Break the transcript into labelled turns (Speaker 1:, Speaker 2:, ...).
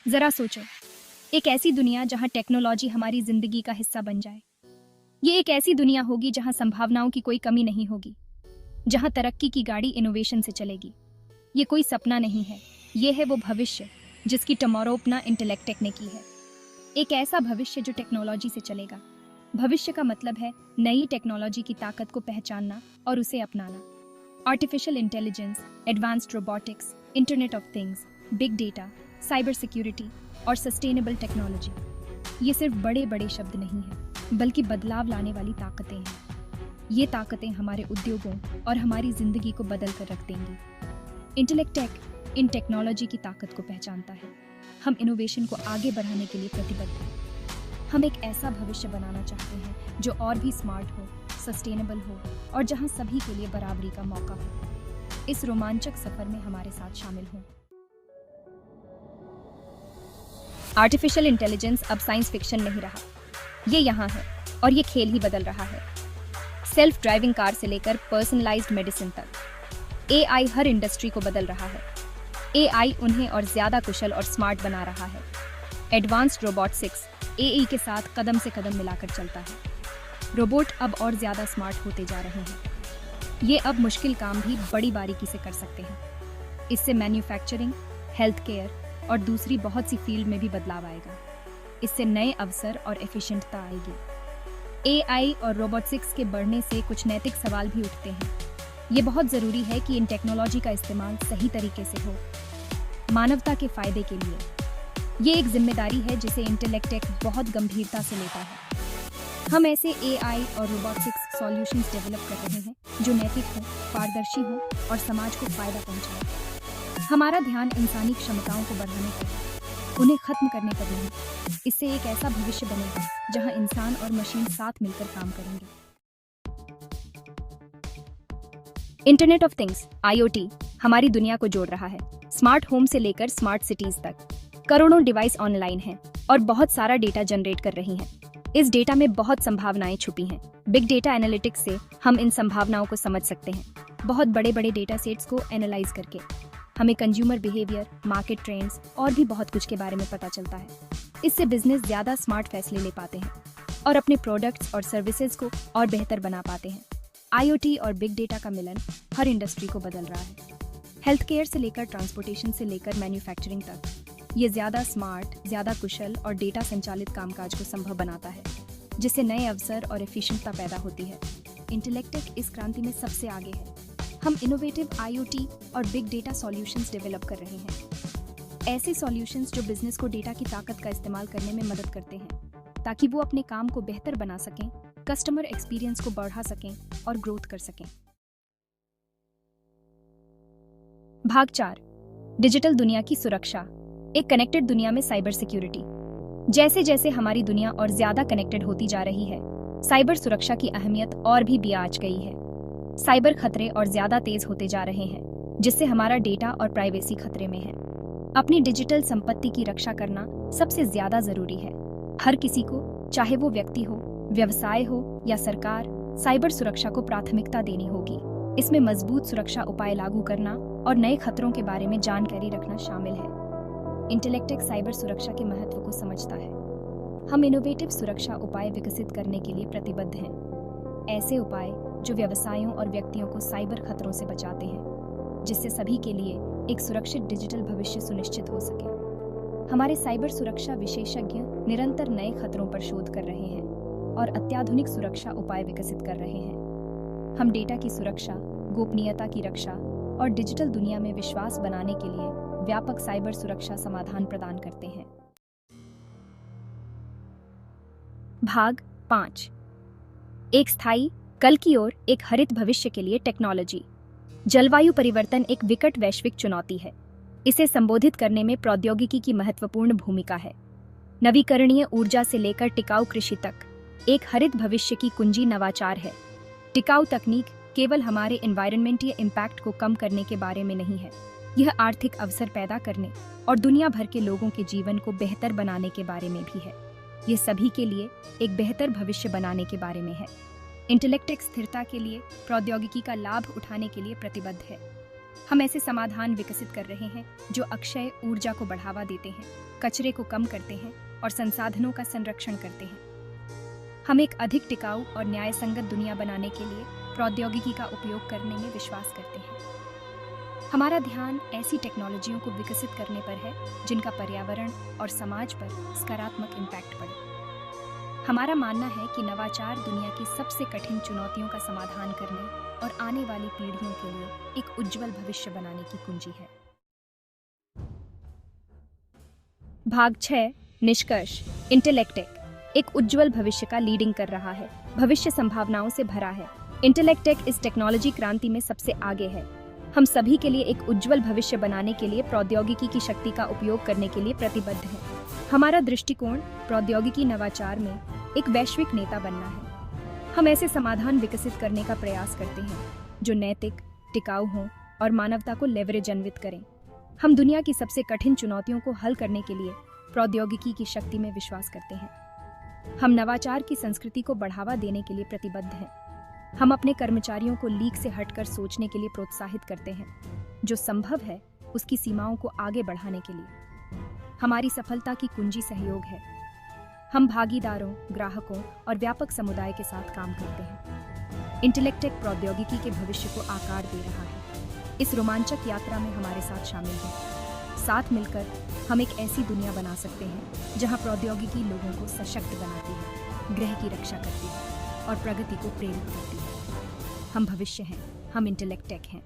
Speaker 1: जरा सोचो, एक ऐसी दुनिया जहां टेक्नोलॉजी हमारी जिंदगी का हिस्सा बन जाए। ये एक ऐसी दुनिया होगी जहां संभावनाओं की कोई कमी नहीं होगी, जहां तरक्की की गाड़ी इनोवेशन से चलेगी। ये कोई सपना नहीं है, ये है वो भविष्य जिसकी टुमारो अपना इंटेलेक्ट ने की है। एक ऐसा भविष्य जो टेक्नोलॉजी से चलेगा। भविष्य का मतलब है नई टेक्नोलॉजी की ताकत को पहचानना और उसे अपनाना। Artificial intelligence, advanced robotics, internet of things, big data, cyber security और सस्टेनेबल टेक्नोलॉजी, ये सिर्फ बड़े बड़े शब्द नहीं हैं, बल्कि बदलाव लाने वाली ताकतें हैं। ये ताकतें हमारे उद्योगों और हमारी जिंदगी को बदल कर रख देंगी। इंटेलेक्टेक इन टेक्नोलॉजी की ताकत को पहचानता है। हम इनोवेशन को आगे बढ़ाने के लिए प्रतिबद्ध हैं। हम एक ऐसा भविष्य बनाना चाहते हैं जो और भी स्मार्ट हो, सस्टेनेबल हो और जहां सभी के लिए बराबरी का मौका हो। इस रोमांचक सफर में हमारे साथ शामिल हों। आर्टिफिशियल इंटेलिजेंस अब साइंस फिक्शन नहीं रहा, ये यहाँ है और ये खेल ही बदल रहा है। सेल्फ ड्राइविंग कार से लेकर पर्सनलाइज्ड मेडिसिन तक एआई हर इंडस्ट्री को बदल रहा है। एआई उन्हें और ज्यादा कुशल और स्मार्ट बना रहा है। एडवांस्ड रोबोटिक्स एआई के साथ कदम से कदम मिलाकर चलता है। रोबोट अब और ज्यादा स्मार्ट होते जा रहे हैं। ये अब मुश्किल काम भी बड़ी बारीकी से कर सकते हैं। इससे मैन्युफैक्चरिंग, हेल्थ केयर और दूसरी बहुत सी फील्ड में भी बदलाव आएगा। इससे नए अवसर और एफिशिएंटता आएगी। एआई और रोबोटिक्स के बढ़ने से कुछ नैतिक सवाल भी उठते हैं। ये बहुत जरूरी है कि इन टेक्नोलॉजी का इस्तेमाल सही तरीके से हो, मानवता के फायदे के लिए। ये एक जिम्मेदारी है जिसे इंटेलेक्टेक बहुत गंभीरता से लेता है। हम ऐसे एआई और रोबोटिक्स सॉल्यूशंस डेवलप कर रहे हैं जो नैतिक हो, पारदर्शी हो और समाज को फायदा पहुंचाए। हमारा ध्यान इंसानी क्षमताओं को बढ़ाने पर है, उन्हें खत्म करने पर नहीं। इससे एक ऐसा भविष्य बनेगा जहां इंसान और मशीन साथ मिलकर काम करेंगे। इंटरनेट ऑफ थिंग्स आईओटी हमारी दुनिया को जोड़ रहा है। स्मार्ट होम से लेकर स्मार्ट सिटीज तक करोड़ों डिवाइस ऑनलाइन हैं और बहुत सारा डेटा जनरेट कर रही हैं। इस डेटा में बहुत संभावनाएं छुपी हैं। बिग डेटा एनालिटिक्स से हम इन संभावनाओं को समझ सकते हैं। बहुत बड़े बड़े डेटा सेट्स को एनालाइज करके हमें कंज्यूमर बिहेवियर, मार्केट ट्रेंड्स और भी बहुत कुछ के बारे में पता चलता है। इससे बिजनेस ज्यादा स्मार्ट फैसले ले पाते हैं और अपने प्रोडक्ट्स और सर्विसेज को और बेहतर बना पाते हैं। आईओटी और बिग डेटा का मिलन हर इंडस्ट्री को बदल रहा है। हेल्थ केयर से लेकर ट्रांसपोर्टेशन से लेकर मैन्युफैक्चरिंग तक ये ज्यादा स्मार्ट, ज्यादा कुशल और डेटा संचालित कामकाज को संभव बनाता है, जिससे नए अवसर और एफिशिएंटता पैदा होती है। इंटेलेक्टेक इस क्रांति में सबसे आगे है। हम इनोवेटिव आईओटी और बिग डेटा सॉल्यूशंस डेवलप कर रहे हैं। ऐसे सॉल्यूशंस जो बिजनेस को डेटा की ताकत का इस्तेमाल करने में मदद करते हैं ताकि वो अपने काम को बेहतर बना सकें, कस्टमर एक्सपीरियंस को बढ़ा सकें और ग्रोथ कर सकें। भाग 4, डिजिटल दुनिया की सुरक्षा। एक कनेक्टेड दुनिया में साइबर सिक्योरिटी। जैसे जैसे हमारी दुनिया और ज्यादा कनेक्टेड होती जा रही है, साइबर सुरक्षा की अहमियत और भी बियाज गई है। साइबर खतरे और ज्यादा तेज होते जा रहे हैं, जिससे हमारा डेटा और प्राइवेसी खतरे में है। अपनी डिजिटल संपत्ति की रक्षा करना सबसे ज्यादा जरूरी है। हर किसी को, चाहे वो व्यक्ति हो, व्यवसाय हो या सरकार, साइबर सुरक्षा को प्राथमिकता देनी होगी। इसमें मजबूत सुरक्षा उपाय लागू करना और नए खतरों के बारे में जानकारी रखना शामिल है। इंटेलेक्टेक साइबर सुरक्षा के महत्व को समझता है। हम इनोवेटिव सुरक्षा उपाय विकसित करने के लिए प्रतिबद्ध हैं। ऐसे उपाय जो व्यवसायों और व्यक्तियों को साइबर खतरों से बचाते हैं, जिससे सभी के लिए एक सुरक्षित डिजिटल भविष्य सुनिश्चित हो सके। हमारे साइबर सुरक्षा विशेषज्ञ निरंतर नए खतरों पर शोध कर रहे हैं और अत्याधुनिक सुरक्षा उपाय विकसित कर रहे हैं। हम डेटा की सुरक्षा, गोपनीयता की रक्षा और डिजिटल दुनिया में विश्वास बनाने के लिए व्यापक साइबर सुरक्षा समाधान प्रदान करते हैं। भाग 5, एक स्थायी कल की ओर एक हरित भविष्य के लिए टेक्नोलॉजी। जलवायु परिवर्तन एक विकट वैश्विक चुनौती है। इसे संबोधित करने में प्रौद्योगिकी की महत्वपूर्ण भूमिका है। नवीकरणीय ऊर्जा से लेकर टिकाऊ कृषि तक, एक हरित भविष्य की कुंजी नवाचार है। टिकाऊ तकनीक केवल हमारे एनवायरनमेंटल इम्पैक्ट को कम करने के बारे में नहीं है, यह आर्थिक अवसर पैदा करने और दुनिया भर के लोगों के जीवन को बेहतर बनाने के बारे में भी है। ये सभी के लिए एक बेहतर भविष्य बनाने के बारे में है। इंटेलेक्टेक स्थिरता के लिए प्रौद्योगिकी का लाभ उठाने के लिए प्रतिबद्ध है। हम ऐसे समाधान विकसित कर रहे हैं जो अक्षय ऊर्जा को बढ़ावा देते हैं, कचरे को कम करते हैं और संसाधनों का संरक्षण करते हैं। हम एक अधिक टिकाऊ और न्यायसंगत दुनिया बनाने के लिए प्रौद्योगिकी का उपयोग करने में विश्वास करते हैं। हमारा ध्यान ऐसी टेक्नोलॉजियों को विकसित करने पर है जिनका पर्यावरण और समाज पर सकारात्मक इम्पैक्ट पड़े। हमारा मानना है कि नवाचार दुनिया की सबसे कठिन चुनौतियों का समाधान करने और आने वाली पीढ़ियों के लिए एक उज्जवल भविष्य बनाने की कुंजी है। भाग 6 निष्कर्ष। इंटेलेक्टेक एक उज्जवल भविष्य का लीडिंग कर रहा है। भविष्य संभावनाओं से भरा है। इंटेलेक्टेक इस टेक्नोलॉजी क्रांति में सबसे आगे है। हम सभी के लिए एक उज्जवल भविष्य बनाने के लिए प्रौद्योगिकी की शक्ति का उपयोग करने के लिए प्रतिबद्ध हैं। हमारा दृष्टिकोण प्रौद्योगिकी नवाचार में एक वैश्विक नेता बनना है। हम ऐसे समाधान विकसित करने का प्रयास करते हैं जो नैतिक, टिकाऊ हों और मानवता को लेवरेजन्वित करें। हम दुनिया की सबसे कठिन चुनौतियों को हल करने के लिए प्रौद्योगिकी की शक्ति में विश्वास करते हैं। हम नवाचार की संस्कृति को बढ़ावा देने के लिए प्रतिबद्ध हैं। हम अपने कर्मचारियों को लीक से हटकर सोचने के लिए प्रोत्साहित करते हैं, जो संभव है उसकी सीमाओं को आगे बढ़ाने के लिए। हमारी सफलता की कुंजी सहयोग है। हम भागीदारों, ग्राहकों और व्यापक समुदाय के साथ काम करते हैं। इंटेलेक्टेक प्रौद्योगिकी के भविष्य को आकार दे रहा है। इस रोमांचक यात्रा में हमारे साथ शामिल हैं। साथ मिलकर हम एक ऐसी दुनिया बना सकते हैं जहां प्रौद्योगिकी लोगों को सशक्त बनाती है, ग्रह की रक्षा करती है और प्रगति को प्रेरित करती है। हम भविष्य हैं, हम इंटेलेक्टेक हैं।